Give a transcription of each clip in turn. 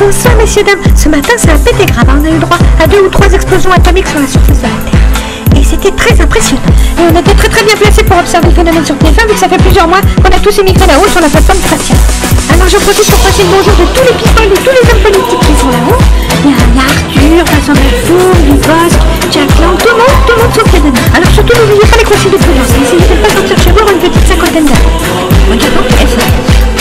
Bonsoir messieurs dames, ce matin ça a pété grave, on a eu droit à 2 ou 3 explosions atomiques sur la surface de la Terre. Et c'était très impressionnant. Et on était très bien placés pour observer le phénomène sur TF1 vu que ça fait plusieurs mois qu'on a tous émigré là-haut sur la plateforme spatiale. Alors je profite pour passer le bonjour de tous les people, de tous les hommes politiques qui sont là-haut. Il y a Arthur, Vincent Lafour, Vivosque, Jack Lang, tout le monde sauf Yadana. Alors surtout n'oubliez pas les consignes de prudence, essayez de ne pas sortir chez vous avant une petite cinquantaine d'années. Regardons SOS.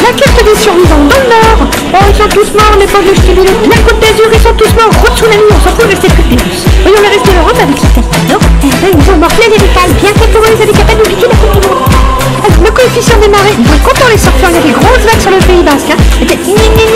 La carte des survivants dans le nord. Oh, ils sont tous morts, les pauvres stimulés. La Côte d'Azur, ils sont tous morts. Route tsunami, on s'en fout, restez plus de virus. Voyons le reste de l'Europe avec l'Italie. Non, ils ont morflé les vitales. Bien fait pour eux, ils avaient qu'à peine oublié la Coupe du Monde. Le coefficient des marées, ils vont content les surfeurs, il y a des grosses vagues sur le Pays Basque. C'était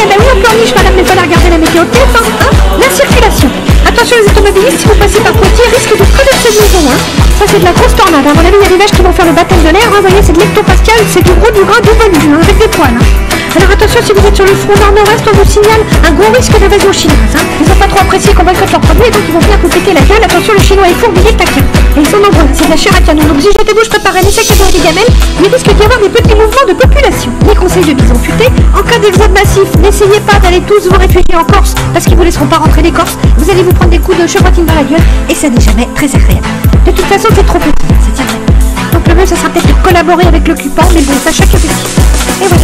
bah oui, on pleurniche, madame, mais pas la regarder la météo TF1, hein. La circulation. Attention les automobilistes, si vous passez par Poitiers, risque de traverser de maison, hein. Ça c'est de la grosse tornade, à mon avis, il y a des vaches qui vont faire le baptême de l'air, hein. Vous voyez, c'est de l'hectopascal, c'est du gros, du gras, du volume, hein, avec des poils, hein. Alors attention, si vous êtes sur le front nord-nord-est, on vous signale un gros risque d'invasion chinoise, hein. Ils n'ont pas trop apprécié qu'on boycotte leurs produits, et donc ils vont venir vous péter la gueule. Attention, le chinois est fourbi, il est taquin. Et ils sont nombreux, c'est de la chair à canon. Donc si jetez-vous, je prépare un essai cadeau des gamelles, il risque d'y avoir des petits mouvements de population. Les conseils de bison futé, en cas d'exode massif, n'essayez pas d'aller tous vous réfugier en Corse, parce qu'ils vous laisseront pas rentrer les Corses. Vous allez vous prendre des coups de chevrotine dans la gueule, et ça n'est jamais très agréable. De toute façon, c'est trop petit, ça tient pas. Donc le mieux, ça sera peut-être de collaborer avec l'occupant, mais bon, ça chacun décide. Et voilà.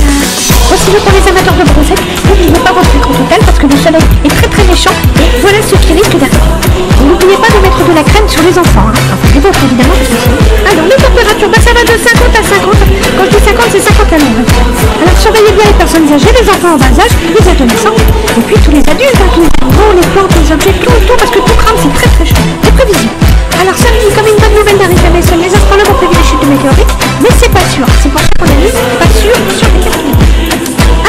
Voici le pour les amateurs de brosettes, n'oubliez pas votre écran total parce que le soleil est très méchant et voilà ce qui risque d'arriver. N'oubliez pas de mettre de la crème sur les enfants, hein. Enfin, les vôtres évidemment. Alors les températures, ça va de 50 à 50. Quand je dis 50, c'est 50 à l'heure. Alors surveillez bien les personnes âgées, les enfants en bas âge, les adolescents, et puis tous les adultes, hein, tous les gros, les plantes, les objets, tout, parce que tout crame, c'est très chaud. Les prévisions. Alors samedi, comme une bonne nouvelle n'arrive jamais seule, les astronomes ont prévu les chutes de météorites, mais c'est pas sûr. C'est pour ça qu'on a mis pas sûr les cartes.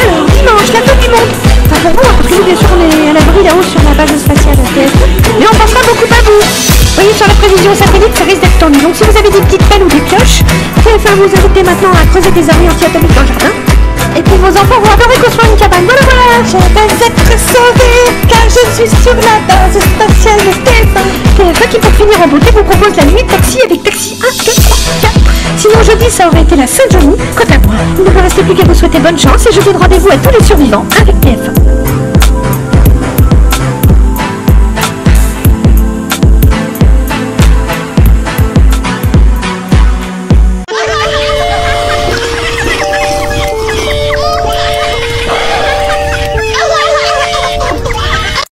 Alors dimanche, la Coupe du Monde. Enfin pour vous, hein, parce que nous bien sûr on est à l'abri là-haut sur la base spatiale TF1, mais on pensera beaucoup à vous. Vous voyez sur la prévision satellite, ça risque d'être tendu. Donc si vous avez des petites pelles ou des pioches, TF1 vous invitez maintenant à creuser des armées anti-atomiques dans le jardin. Et puis vos enfants vont adorer construire une cabane. Voilà, je vais être sauvée, car je suis sur la base spatiale de TF1. TF1 qui pour finir en beauté vous propose la nuit taxi avec taxi 1, 2, 3, 4. Si Sinon jeudi ça aurait été la Saint-Johnny. Quant à moi, il ne me reste plus qu'à vous souhaiter bonne chance et je donne rendez-vous à tous les survivants avec TF1.